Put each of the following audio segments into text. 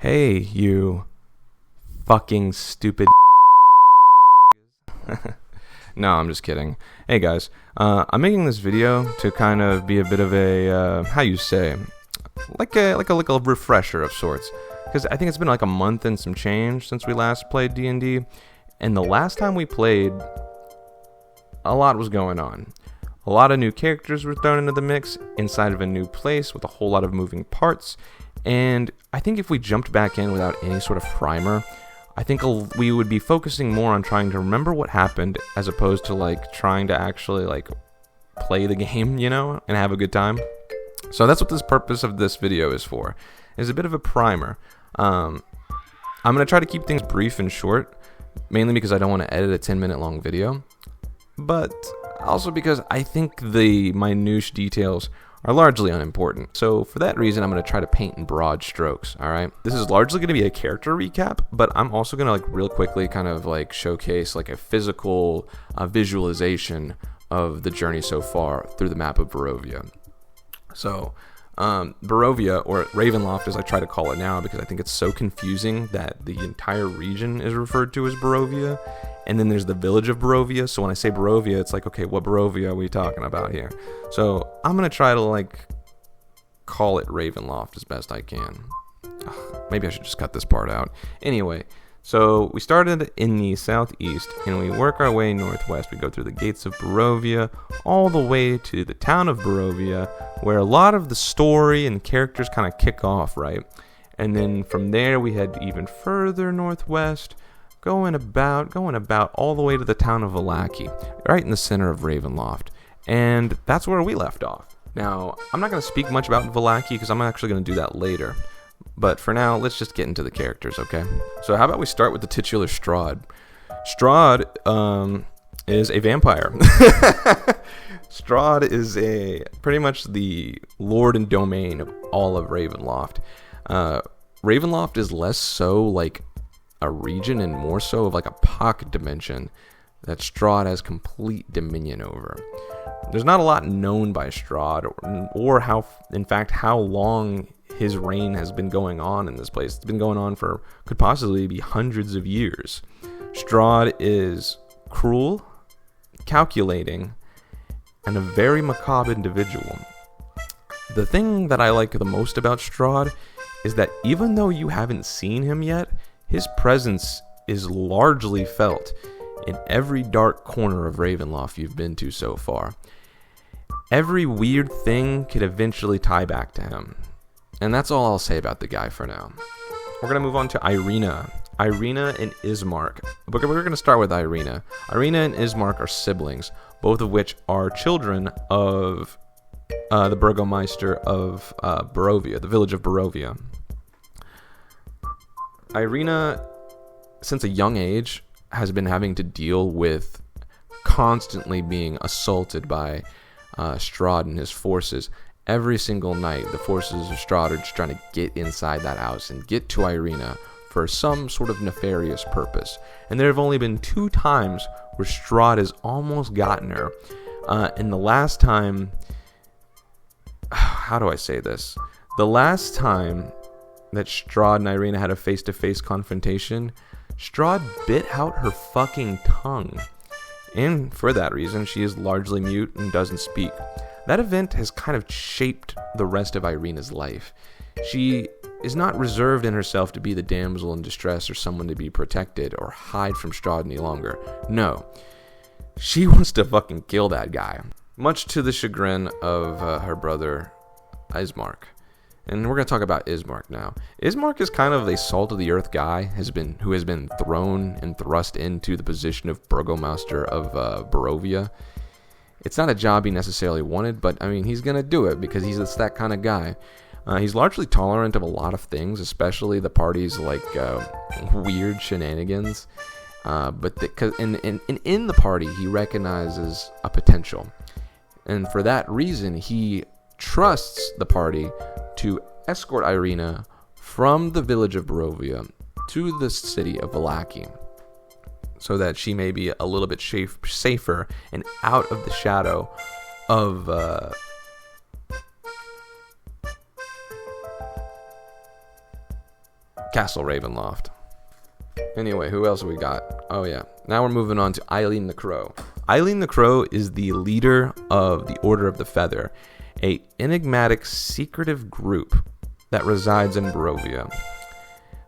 Hey, you fucking stupid. No, I'm just kidding. Hey guys, I'm making this video to kind of be a bit of a how you say, like a refresher of sorts, because I think it's been like a month and some change since we last played D&D, and the last time we played, a lot was going on. A lot of new characters were thrown into the mix inside of a new place with a whole lot of moving parts. And I think if we jumped back in without any sort of primer, I think we would be focusing more on trying to remember what happened as opposed to like trying to actually like play the game, you know, and have a good time. So that's what this purpose of this video is for, is a bit of a primer. I'm going to try to keep things brief and short, mainly because I don't want to edit a 10-minute long video, but also because I think the minutiae details are largely unimportant. So for that reason, I'm going to try to paint in broad strokes, alright? This is largely going to be a character recap, but I'm also going to like real quickly kind of like showcase like a physical visualization of the journey so far through the map of Barovia. So, Barovia, or Ravenloft as I try to call it now because I think it's so confusing that the entire region is referred to as Barovia, and then there's the village of Barovia. So when I say Barovia, it's like, okay, what Barovia are we talking about here? So I'm going to try to like call it Ravenloft as best I can. Maybe I should just cut this part out. Anyway, so we started in the southeast and we work our way northwest. We go through the gates of Barovia all the way to the town of Barovia, where a lot of the story and characters kind of kick off, right? And then from there we head even further northwest, going about all the way to the town of Vallaki, right in the center of Ravenloft. And that's where we left off. Now, I'm not going to speak much about Vallaki because I'm actually going to do that later. But for now, let's just get into the characters, okay? So how about we start with the titular Strahd? Strahd is a vampire. Strahd is pretty much the lord and domain of all of Ravenloft. Ravenloft is less so like a region and more so of like a pocket dimension that Strahd has complete dominion over. There's not a lot known by Strahd or how long his reign has been going on in this place. It's been going on for, could possibly be hundreds of years. Strahd is cruel, calculating, and a very macabre individual. The thing that I like the most about Strahd is that even though you haven't seen him yet, his presence is largely felt in every dark corner of Ravenloft you've been to so far. Every weird thing could eventually tie back to him. And that's all I'll say about the guy for now. We're going to move on to Irina. Irina and Ismark. We're going to start with Irina. Irina and Ismark are siblings, both of which are children of the Burgomeister of Barovia, the village of Barovia. Irina, since a young age, has been having to deal with constantly being assaulted by Strahd and his forces. Every single night, the forces of Strahd are just trying to get inside that house and get to Irina for some sort of nefarious purpose. And there have only been 2 times where Strahd has almost gotten her. And the last time... How do I say this? The last time that Strahd and Irina had a face-to-face confrontation, Strahd bit out her fucking tongue. And for that reason, she is largely mute and doesn't speak. That event has kind of shaped the rest of Irina's life. She is not reserved in herself to be the damsel in distress or someone to be protected or hide from Strahd any longer. No. She wants to fucking kill that guy. Much to the chagrin of her brother, Ismark. And we're going to talk about Ismark now. Ismark is kind of a salt-of-the-earth guy who has been thrown and thrust into the position of Burgomaster of Barovia. It's not a job he necessarily wanted, but I mean, he's going to do it because he's that kind of guy. He's largely tolerant of a lot of things, especially the party's like weird shenanigans. But in the party, he recognizes a potential. And for that reason, he trusts the party to escort Irina from the village of Barovia to the city of Vallaki, so that she may be a little bit safer and out of the shadow of Castle Ravenloft. Anyway, who else have we got? Oh yeah, now we're moving on to Eileen the Crow. Eileen the Crow is the leader of the Order of the Feather, a enigmatic, secretive group that resides in Barovia.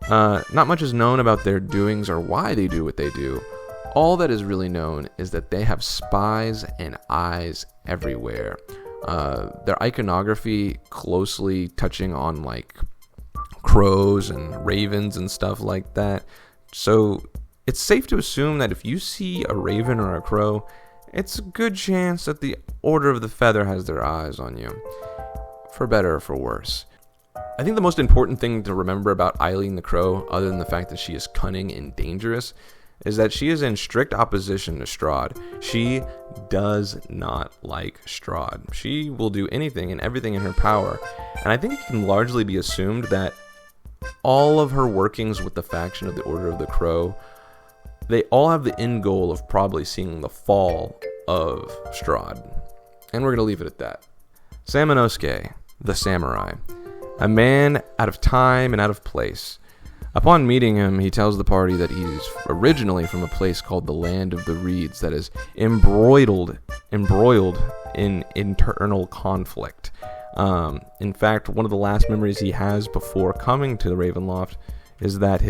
Not much is known about their doings or why they do what they do. All that is really known is that they have spies and eyes everywhere. Their iconography closely touching on like crows and ravens and stuff like that. So it's safe to assume that if you see a raven or a crow, it's a good chance that the Order of the Feather has their eyes on you, for better or for worse. I think the most important thing to remember about Eileen the Crow, other than the fact that she is cunning and dangerous, is that she is in strict opposition to Strahd. She does not like Strahd. She will do anything and everything in her power, and I think it can largely be assumed that all of her workings with the faction of the Order of the Crow, they all have the end goal of probably seeing the fall of Strahd. And we're going to leave it at that. Samanosuke, the samurai, a man out of time and out of place. Upon meeting him, he tells the party that he's originally from a place called the Land of the Reeds that is embroiled in internal conflict. In fact, one of the last memories he has before coming to the Ravenloft is that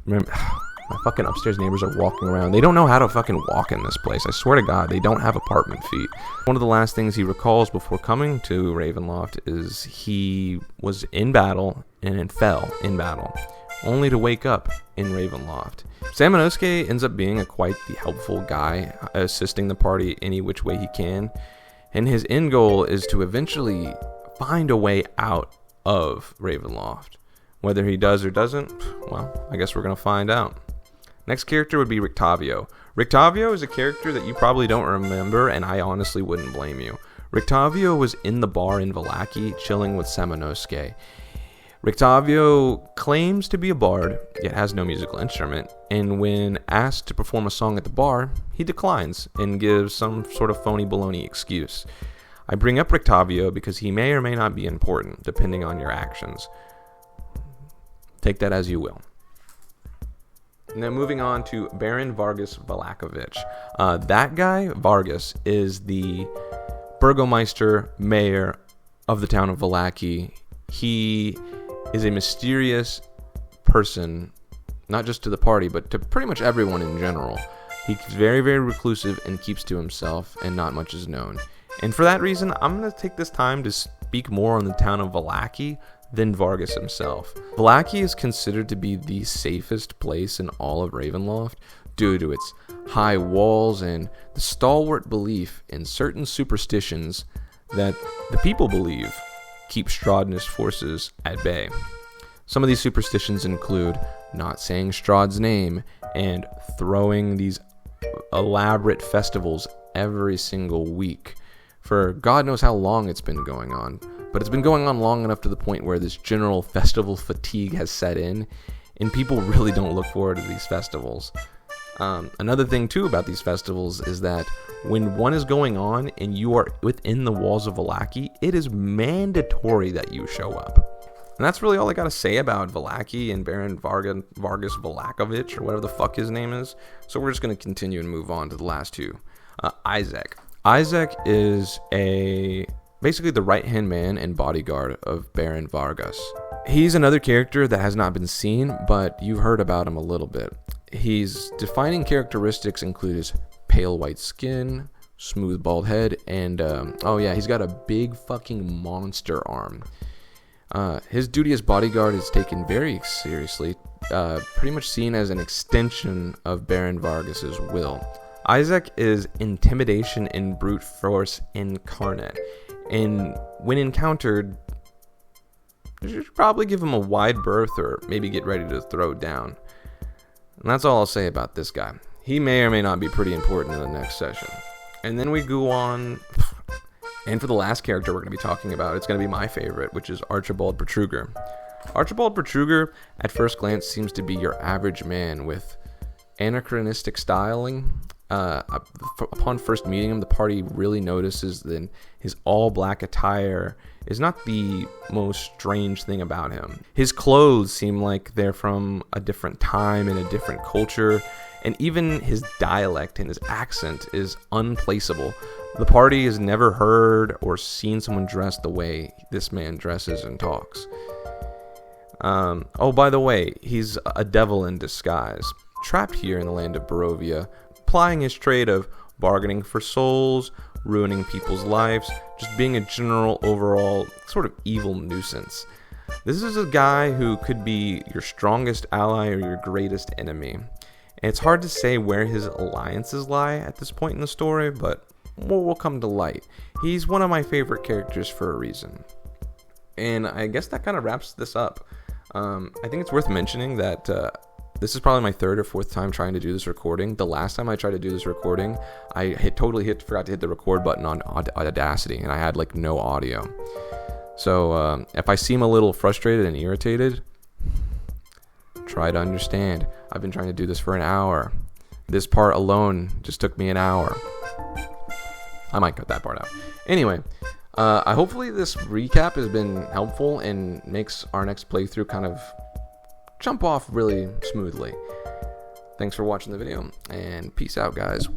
my fucking upstairs neighbors are walking around. They don't know how to fucking walk in this place. I swear to God, they don't have apartment feet. One of the last things he recalls before coming to Ravenloft is he was in battle and fell in battle, only to wake up in Ravenloft. Samanosuke ends up being quite the helpful guy, assisting the party any which way he can, and his end goal is to eventually find a way out of Ravenloft. Whether he does or doesn't, well, I guess we're going to find out. Next character would be Rictavio. Rictavio is a character that you probably don't remember, and I honestly wouldn't blame you. Rictavio was in the bar in Vallaki, chilling with Samanosuke. Rictavio claims to be a bard, yet has no musical instrument, and when asked to perform a song at the bar, he declines and gives some sort of phony baloney excuse. I bring up Rictavio because he may or may not be important, depending on your actions. Take that as you will. Now moving on to Baron Vargas Valakovich. That guy, Vargas, is the Burgomeister, mayor of the town of Vallaki. He is a mysterious person, not just to the party, but to pretty much everyone in general. He's very, very reclusive and keeps to himself, and not much is known. And for that reason, I'm going to take this time to speak more on the town of Vallaki than Vargas himself. Vallaki is considered to be the safest place in all of Ravenloft due to its high walls and the stalwart belief in certain superstitions that the people believe keep Strahd and his forces at bay. Some of these superstitions include not saying Strahd's name and throwing these elaborate festivals every single week for God knows how long it's been going on. But it's been going on long enough to the point where this general festival fatigue has set in, and people really don't look forward to these festivals. Another thing, too, about these festivals is that when one is going on and you are within the walls of Vallaki, it is mandatory that you show up. And that's really all I got to say about Vallaki and Baron Vargas Valakovich, or whatever the fuck his name is. So we're just going to continue and move on to the last two. Isaac. Isaac is basically the right-hand man and bodyguard of Baron Vargas. He's another character that has not been seen, but you've heard about him a little bit. His defining characteristics include his pale white skin, smooth bald head, and he's got a big fucking monster arm. His duty as bodyguard is taken very seriously, pretty much seen as an extension of Baron Vargas's will. Isaac is intimidation and brute force incarnate, and when encountered, you should probably give him a wide berth or maybe get ready to throw down. And that's all I'll say about this guy. He may or may not be pretty important in the next session. And then we go on, and for the last character we're going to be talking about, it's going to be my favorite, which is Archibald Bertruger. Archibald Bertruger, at first glance, seems to be your average man with anachronistic styling Upon first meeting him, the party really notices that his all-black attire is not the most strange thing about him. His clothes seem like they're from a different time and a different culture, and even his dialect and his accent is unplaceable. The party has never heard or seen someone dressed the way this man dresses and talks. Oh, by the way, he's a devil in disguise, trapped here in the land of Barovia, plying his trade of bargaining for souls, ruining people's lives, just being a general overall sort of evil nuisance. This is a guy who could be your strongest ally or your greatest enemy. And it's hard to say where his alliances lie at this point in the story, but will come to light. He's one of my favorite characters for a reason. And I guess that kind of wraps this up. I think it's worth mentioning that this is probably my third or fourth time trying to do this recording. The last time I tried to do this recording, I forgot to hit the record button on Audacity, and I had like no audio. So if I seem a little frustrated and irritated, try to understand. I've been trying to do this for an hour. This part alone just took me an hour. I might cut that part out. Anyway, hopefully this recap has been helpful and makes our next playthrough kind of jump off really smoothly. Thanks for watching the video, and peace out, guys. Woo!